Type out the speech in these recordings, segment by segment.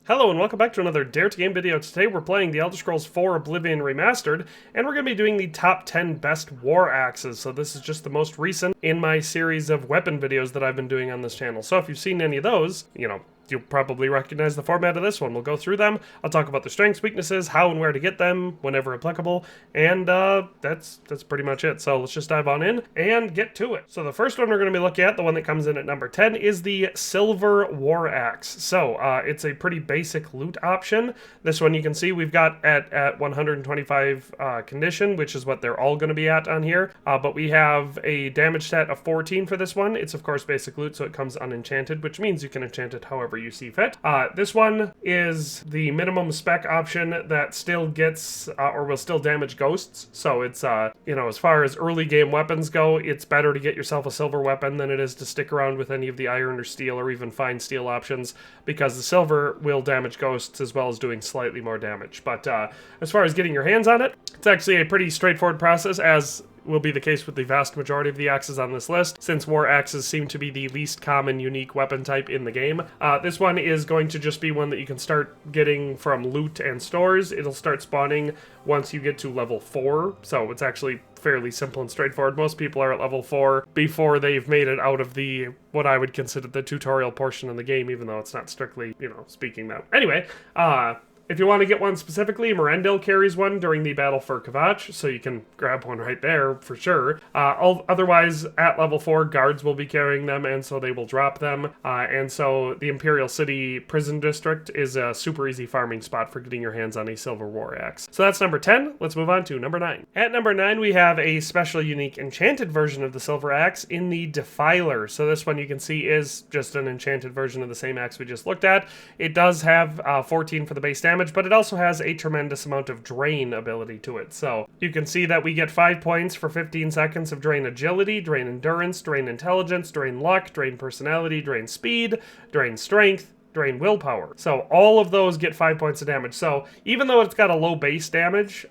Hello and welcome back to another Dare to Game video. Today we're playing the Elder Scrolls IV Oblivion Remastered, and we're going to be doing the top 10 best war axes. So this is just the most recent in my series of weapon videos that I've been doing on this channel. So if you've seen any of those, you'll probably recognize the format of this one. We'll go through them. I'll talk about their strengths, weaknesses, how and where to get them whenever applicable, and that's pretty much it. So let's just dive on in and get to it. So the first one we're going to be looking at, the one that comes in at number 10, is the Silver War Axe. So it's a pretty basic loot option. This one you can see we've got at 125 condition, which is what they're all going to be at on here. But we have a damage stat of 14 for this one. It's of course basic loot, so it comes unenchanted, which means you can enchant it however you see fit. This one is the minimum spec option that still gets or will still damage ghosts. So it's as far as early game weapons go, it's better to get yourself a silver weapon than it is to stick around with any of the iron or steel or even fine steel options, because the silver will damage ghosts as well as doing slightly more damage. But as far as getting your hands on it, it's actually a pretty straightforward process, as will be the case with the vast majority of the axes on this list, since war axes seem to be the least common unique weapon type in the game. This one is going to just be one that you can start getting from loot and stores. It'll start spawning once you get to level 4, so it's actually fairly simple and straightforward. Most people are at level 4 before they've made it out of the what I would consider the tutorial portion of the game, even though it's not strictly, speaking that. Anyway, if you want to get one specifically, Mirandil carries one during the battle for Kvatch, so you can grab one right there for sure. Otherwise, at level 4, guards will be carrying them, and so they will drop them. And so the Imperial City Prison District is a super easy farming spot for getting your hands on a Silver War Axe. So that's number 10. Let's move on to number 9. At number 9, we have a special unique enchanted version of the Silver Axe in the Defiler. So this one you can see is just an enchanted version of the same axe we just looked at. It does have 14 for the base damage, but it also has a tremendous amount of drain ability to it. So you can see that we get 5 points for 15 seconds of drain agility, drain endurance, drain intelligence, drain luck, drain personality, drain speed, drain strength, drain willpower. So all of those get 5 points of damage. So even though it's got a low base damage,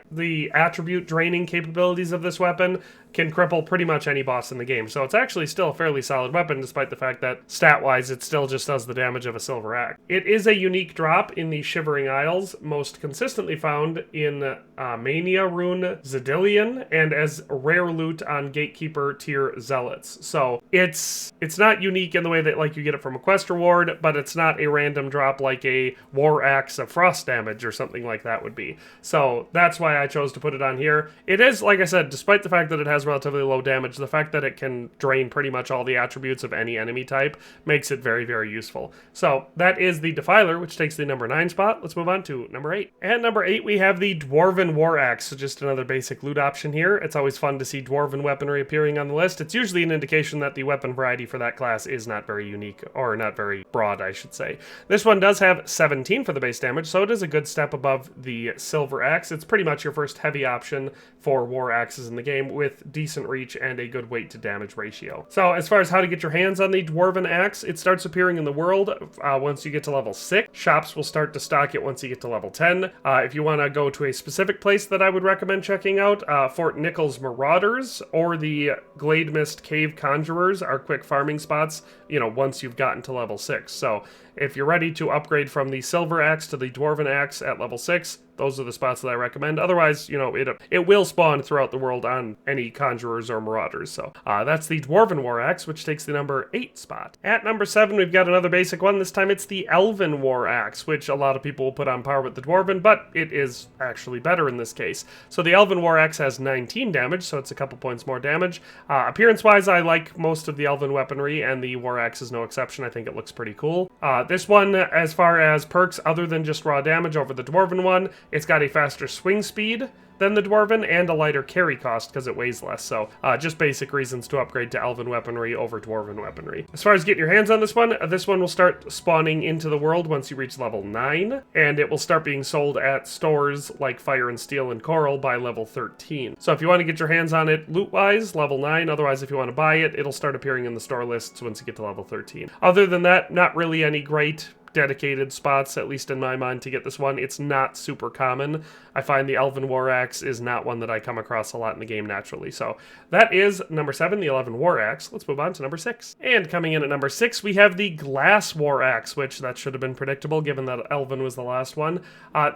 the attribute draining capabilities of this weapon can cripple pretty much any boss in the game. So it's actually still a fairly solid weapon, despite the fact that stat-wise it still just does the damage of a Silver Axe. It is a unique drop in the Shivering Isles, most consistently found in Mania Rune Zedillion, and as rare loot on Gatekeeper tier Zealots. So it's not unique in the way that you get it from a quest reward, but it's not a random drop like a War Axe of Frost damage or something like that would be. So that's why I chose to put it on here. It is, like I said, despite the fact that it has relatively low damage, the fact that it can drain pretty much all the attributes of any enemy type makes it very, very useful. So that is the Defiler, which takes the number 9 spot. Let's move on to number 8. At number 8, we have the Dwarven War Axe, so just another basic loot option here. It's always fun to see dwarven weaponry appearing on the list. It's usually an indication that the weapon variety for that class is not very unique, or not very broad, I should say. This one does have 17 for the base damage, so it is a good step above the Silver Axe. It's pretty much your first heavy option for war axes in the game, with decent reach and a good weight to damage ratio. So as far as how to get your hands on the Dwarven Axe, it starts appearing in the world once you get to level 6. Shops will start to stock it once you get to level 10. If you want to go to a specific place that I would recommend checking out, Fort Nichols Marauders or the Glade Mist Cave Conjurers are quick farming spots, once you've gotten to level 6. So if you're ready to upgrade from the Silver Axe to the Dwarven Axe at level 6, those are the spots that I recommend. Otherwise, it will spawn throughout the world on any Conjurers or Marauders. So that's the Dwarven War Axe, which takes the number 8 spot. At number 7, we've got another basic one. This time it's the Elven War Axe, which a lot of people will put on par with the Dwarven, but it is actually better in this case. So the Elven War Axe has 19 damage, so it's a couple points more damage. Appearance-wise, I like most of the Elven weaponry, and the War Axe is no exception. I think it looks pretty cool. This one, as far as perks other than just raw damage over the Dwarven one, it's got a faster swing speed than the Dwarven and a lighter carry cost because it weighs less. So just basic reasons to upgrade to Elven weaponry over Dwarven weaponry. As far as getting your hands on this one will start spawning into the world once you reach level 9, and it will start being sold at stores like Fire and Steel and Coral by level 13. So if you want to get your hands on it loot-wise, level 9. Otherwise, if you want to buy it, it'll start appearing in the store lists once you get to level 13. Other than that, not really any great dedicated spots, at least in my mind, to get this one. It's not super common. I find the Elven War Axe is not one that I come across a lot in the game naturally. So that is number 7, the Elven War Axe. Let's move on to number 6. And coming in at number 6, we have the Glass War Axe, which that should have been predictable given that Elven was the last one.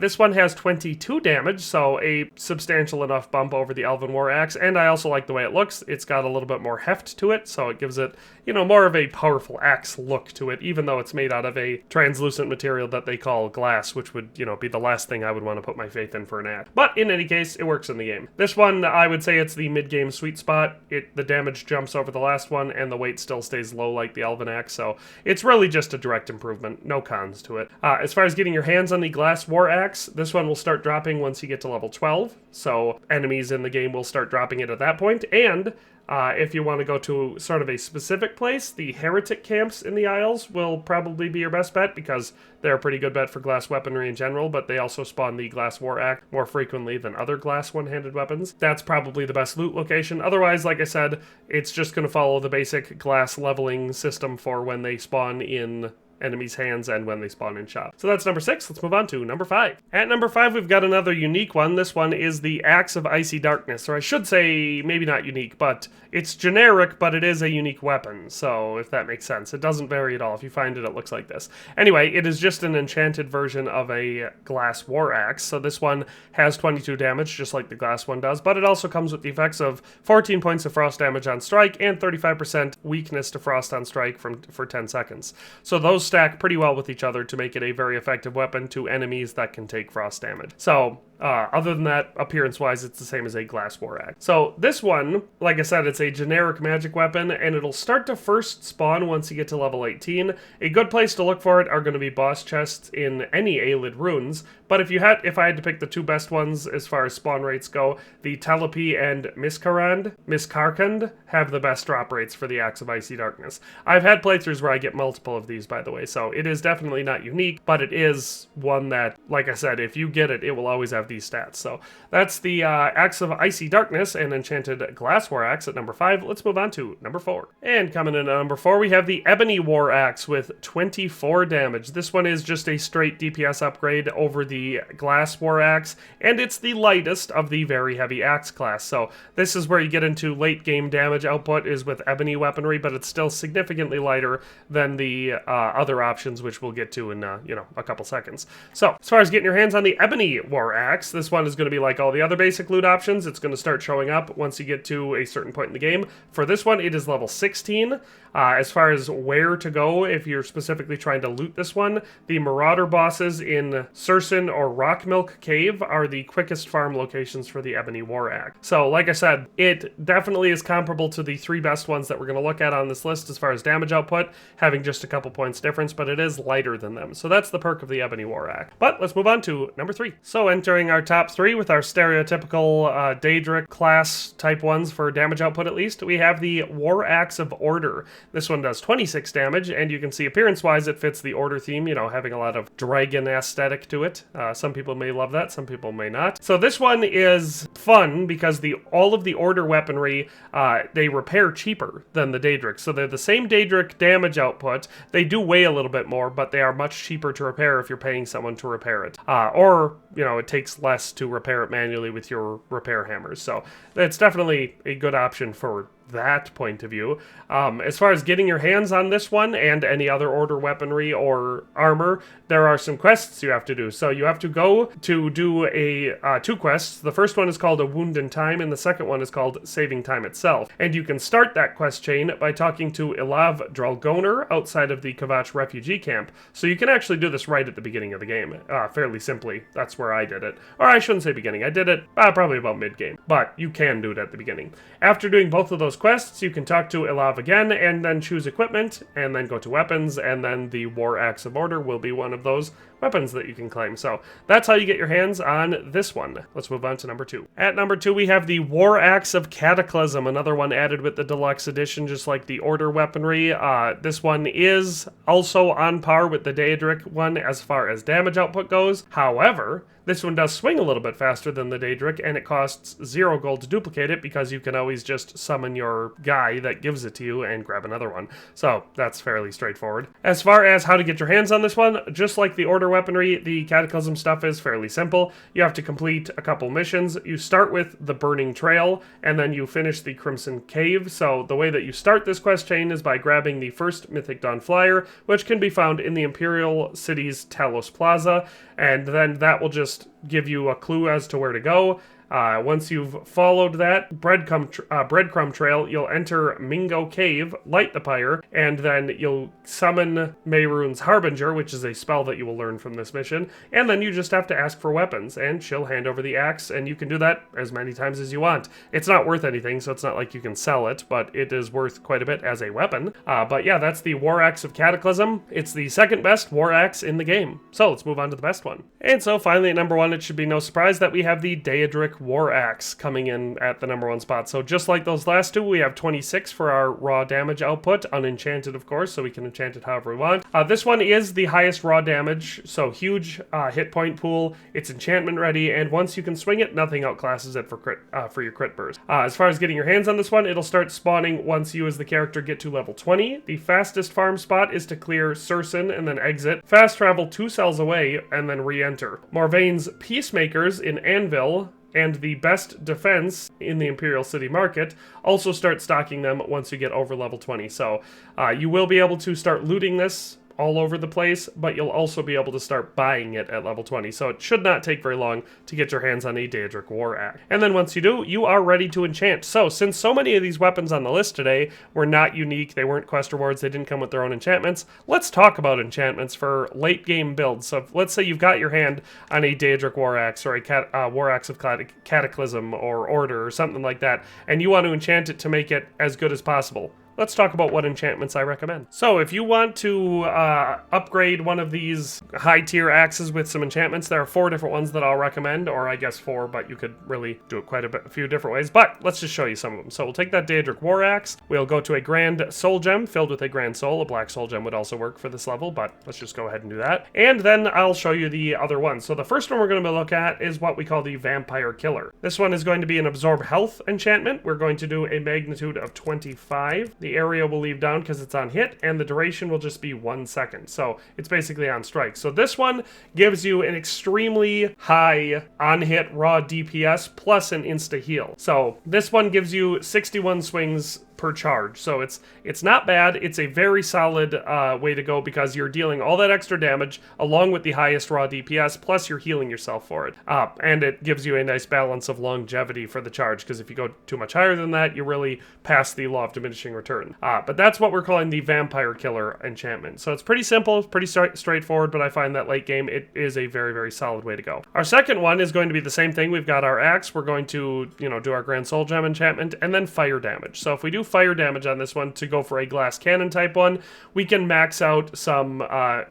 This one has 22 damage, so a substantial enough bump over the Elven War Axe, and I also like the way it looks. It's got a little bit more heft to it, so it gives it, you know, more of a powerful axe look to it, even though it's made out of a translucent material that they call glass, which would, you know, be the last thing I would want to put my faith in for an axe. But in any case, it works in the game. This one, I would say it's the mid-game sweet spot. The damage jumps over the last one, and the weight still stays low like the Elven Axe, so it's really just a direct improvement. No cons to it. As far as getting your hands on the Glass War Axe, this one will start dropping once you get to level 12, so enemies in the game will start dropping it at that point, and if you want to go to sort of a specific place, the heretic camps in the Isles will probably be your best bet because they're a pretty good bet for glass weaponry in general, but they also spawn the Glass War Axe more frequently than other glass one-handed weapons. That's probably the best loot location. Otherwise, like I said, it's just going to follow the basic glass leveling system for when they spawn in enemies' hands and when they spawn in shop. So that's number 6. Let's move on to number 5. At number 5, we've got another unique one. This one is the Axe of Icy Darkness, or I should say maybe not unique, but it's generic, but it is a unique weapon, so if that makes sense. It doesn't vary at all. If you find it, it looks like this. Anyway, it is just an enchanted version of a Glass War Axe, so this one has 22 damage, just like the glass one does, but it also comes with the effects of 14 points of frost damage on strike and 35% weakness to frost on strike for 10 seconds. So those stack pretty well with each other to make it a very effective weapon to enemies that can take frost damage. So other than that, appearance-wise, it's the same as a Glass War Axe. So this one, like I said, it's a generic magic weapon, and it'll start to first spawn once you get to level 18. A good place to look for it are going to be boss chests in any Aelid runes, but if I had to pick the 2 best ones as far as spawn rates go, the Telepi and Miskarkand have the best drop rates for the Axe of Icy Darkness. I've had playthroughs where I get multiple of these, by the way, so it is definitely not unique, but it is one that, like I said, if you get it, it will always have these stats. So that's the Axe of Icy Darkness and Enchanted Glass War Axe at number 5. Let's move on to number 4. And coming in at number 4, we have the Ebony War Axe with 24 damage. This one is just a straight DPS upgrade over the Glass War Axe, and it's the lightest of the very heavy axe class. So this is where you get into late game damage output is with ebony weaponry, but it's still significantly lighter than the other options, which we'll get to in a couple seconds. So as far as getting your hands on the Ebony War Axe, this one is going to be like all the other basic loot options. It's going to start showing up once you get to a certain point in the game. For this one, it is level 16. As far as where to go, if you're specifically trying to loot this one, the Marauder bosses in Sursen or Rockmilk Cave are the quickest farm locations for the Ebony War Axe. So, like I said, it definitely is comparable to the 3 best ones that we're going to look at on this list as far as damage output, having just a couple points difference, but it is lighter than them. So that's the perk of the Ebony War Axe. But let's move on to number 3. So entering our top 3 with our stereotypical Daedric class type ones for damage output at least, we have the War Axe of Order. This one does 26 damage, and you can see appearance-wise it fits the Order theme, you know, having a lot of dragon aesthetic to it. Some people may love that, some people may not. So this one is fun because all of the Order weaponry, they repair cheaper than the Daedric. So they're the same Daedric damage output. They do weigh a little bit more, but they are much cheaper to repair if you're paying someone to repair it. Or, you know, it takes less to repair it manually with your repair hammers. So it's definitely a good option for that point of view. As far as getting your hands on this one and any other Order weaponry or armor, there are some quests you have to do. So you have to go to do 2 quests. The first one is called A Wound in Time, and the second one is called Saving Time itself. And you can start that quest chain by talking to Ilav Dralgoner outside of the Kvatch refugee camp. So you can actually do this right at the beginning of the game, fairly simply. That's where I did it. Or I shouldn't say beginning. I did it probably about mid-game, but you can do it at the beginning. After doing both of those quests, you can talk to Ilav again, and then choose equipment, and then go to weapons, and then the War Axe of Order will be one of those weapons that you can claim. So that's how you get your hands on this one. Let's move on to number 2. At number 2, we have the War Axe of Cataclysm, another one added with the deluxe edition, just like the Order weaponry. This one is also on par with the Daedric one as far as damage output goes. However, This one does swing a little bit faster than the Daedric, and it costs 0 gold to duplicate it because you can always just summon your guy that gives it to you and grab another one. So that's fairly straightforward. As far as how to get your hands on this one, just like the Order weaponry, the Cataclysm stuff is fairly simple. You have to complete a couple missions. You start with the Burning Trail, and then you finish the Crimson Cave. So the way that you start this quest chain is by grabbing the first Mythic Dawn Flyer, which can be found in the Imperial City's Talos Plaza, and then that will just give you a clue as to where to go. Once you've followed that breadcrumb trail, you'll enter Mingo Cave, light the pyre, and then you'll summon Mehrunes Harbinger, which is a spell that you will learn from this mission, and then you just have to ask for weapons, and she'll hand over the axe, and you can do that as many times as you want. It's not worth anything, so it's not like you can sell it, but it is worth quite a bit as a weapon. But yeah, that's the War Axe of Cataclysm. It's the second best War Axe in the game. So let's move on to the best one. And so finally at number 1, it should be no surprise that we have the Daedric War Axe coming in at the number 1 spot. So just like those last two, we have 26 for our raw damage output, unenchanted of course, so we can enchant it however we want. This one is the highest raw damage, so huge hit point pool. It's enchantment ready, and once you can swing it, nothing outclasses it for your crit burst. As far as getting your hands on this one, it'll start spawning once you as the character get to level 20. The fastest farm spot is to clear Sursen and then exit, fast travel 2 cells away, and then re-enter. Morvaine's Peacemakers in Anvil and the best defense in the Imperial City Market also start stocking them once you get over level 20. So you will be able to start looting this all over the place, but you'll also be able to start buying it at level 20, so it should not take very long to get your hands on a Daedric War Axe. And then once you do, you are ready to enchant. So since so many of these weapons on the list today were not unique, they weren't quest rewards, they didn't come with their own enchantments, let's talk about enchantments for late game builds. So let's say you've got your hand on a Daedric War Axe or a War Axe of Cataclysm or Order or something like that, and you want to enchant it to make it as good as possible. Let's talk about what enchantments I recommend. So if you want to upgrade one of these high-tier axes with some enchantments, there are 4 different ones that I'll recommend, or I guess 4, but you could really do it quite a few different ways. But let's just show you some of them. So we'll take that Daedric War Axe. We'll go to a Grand Soul Gem filled with a Grand Soul. A Black Soul Gem would also work for this level, but let's just go ahead and do that. And then I'll show you the other ones. So the first one we're going to look at is what we call the Vampire Killer. This one is going to be an Absorb Health enchantment. We're going to do a magnitude of 25. The area will leave down because it's on hit, and the duration will just be 1 second. So it's basically on strike. So this one gives you an extremely high on-hit raw DPS plus an insta-heal. So this one gives you 61 swings per charge. So it's not bad. It's a very solid way to go because you're dealing all that extra damage along with the highest raw DPS, plus you're healing yourself for it. And it gives you a nice balance of longevity for the charge, because if you go too much higher than that, you really pass the law of diminishing return. But that's what we're calling the Vampire Killer enchantment. So it's pretty simple, it's pretty straightforward, but I find that late game it is a very, very solid way to go. Our second one is going to be the same thing. We've got our axe. We're going to, do our Grand Soul Gem enchantment and then fire damage. So if we do fire damage on this one to go for a glass cannon type one, we can max out some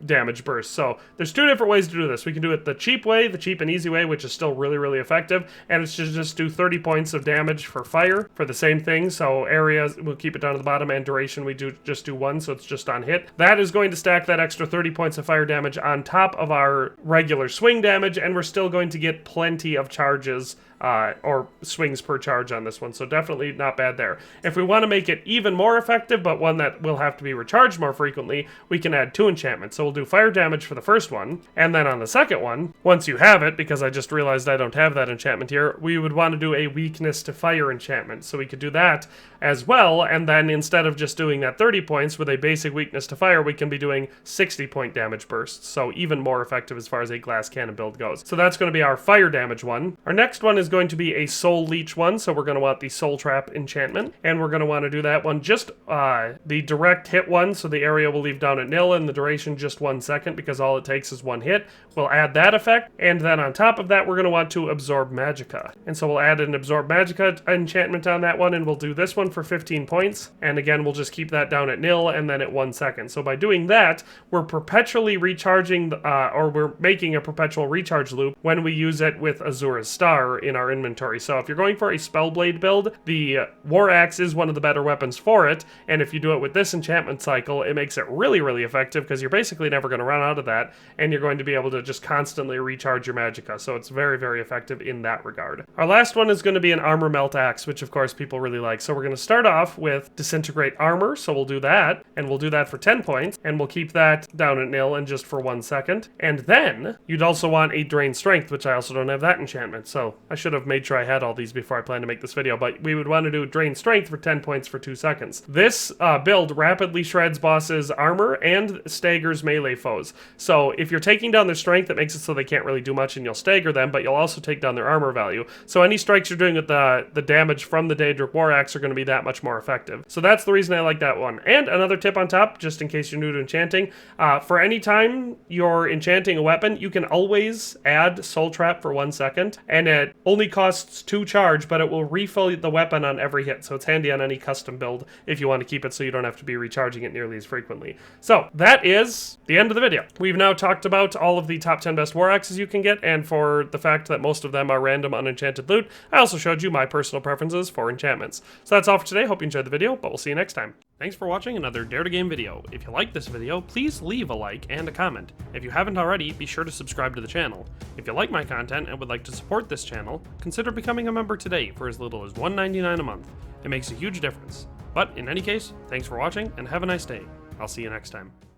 damage bursts. So there's 2 different ways to do this. We can do it the cheap way, the cheap and easy way, which is still really, really effective, and it's just do 30 points of damage for fire for the same thing. So areas, we'll keep it down to the bottom, and duration we just do 1, so it's just on hit. That is going to stack that extra 30 points of fire damage on top of our regular swing damage, and we're still going to get plenty of charges or swings per charge on this one, so definitely not bad there. If we want to make it even more effective, but one that will have to be recharged more frequently, we can add 2 enchantments. So we'll do fire damage for the first one, and then on the second one, once you have it, because I just realized I don't have that enchantment here, we would want to do a weakness to fire enchantment. So we could do that as well, and then instead of just doing that 30 points with a basic weakness to fire, we can be doing 60 point damage bursts, so even more effective as far as a glass cannon build goes. So that's going to be our fire damage one. Our next one is going to be a soul leech one, so we're going to want the soul trap enchantment, and we're going to want to do that one just the direct hit one, so the area will leave down at nil and the duration just 1 second because all it takes is 1 hit. We'll add that effect, and then on top of that we're going to want to absorb magicka, and so we'll add an absorb magicka enchantment on that one, and we'll do this one for 15 points, and again we'll just keep that down at nil and then at 1 second. So by doing that, we're perpetually recharging or we're making a perpetual recharge loop when we use it with Azura's Star in our inventory. So if you're going for a Spellblade build, the War Axe is one of the better weapons for it, and if you do it with this enchantment cycle, it makes it really, really effective because you're basically never going to run out of that, and you're going to be able to just constantly recharge your magicka, so it's very, very effective in that regard. Our last one is going to be an Armor Melt Axe, which of course people really like. So we're going to start off with Disintegrate Armor, so we'll do that, and we'll do that for 10 points, and we'll keep that down at nil and just for 1 second. And then you'd also want a Drain Strength, which I also don't have that enchantment, so I should have made sure I had all these before I planned to make this video, but we would want to do Drain Strength for 10 points for 2 seconds. This build rapidly shreds bosses' armor and staggers melee foes. So if you're taking down their strength, it makes it so they can't really do much and you'll stagger them, but you'll also take down their armor value. So any strikes you're doing with the damage from the Daedric War Axe are going to be that much more effective. So that's the reason I like that one. And another tip on top, just in case you're new to enchanting, for any time you're enchanting a weapon, you can always add Soul Trap for 1 second, and it only costs 2 charge, but it will refill the weapon on every hit, so it's handy on any custom build if you want to keep it so you don't have to be recharging it nearly as frequently. So that is the end of the video. We've now talked about all of the top 10 best War Axes you can get, and for the fact that most of them are random unenchanted loot, I also showed you my personal preferences for enchantments. So that's all for today. Hope you enjoyed the video, but we'll see you next time. Thanks for watching another Dare to Game video. If you liked this video, please leave a like and a comment. If you haven't already, be sure to subscribe to the channel. If you like my content and would like to support this channel, consider becoming a member today for as little as $1.99 a month. It makes a huge difference. But in any case, thanks for watching and have a nice day. I'll see you next time.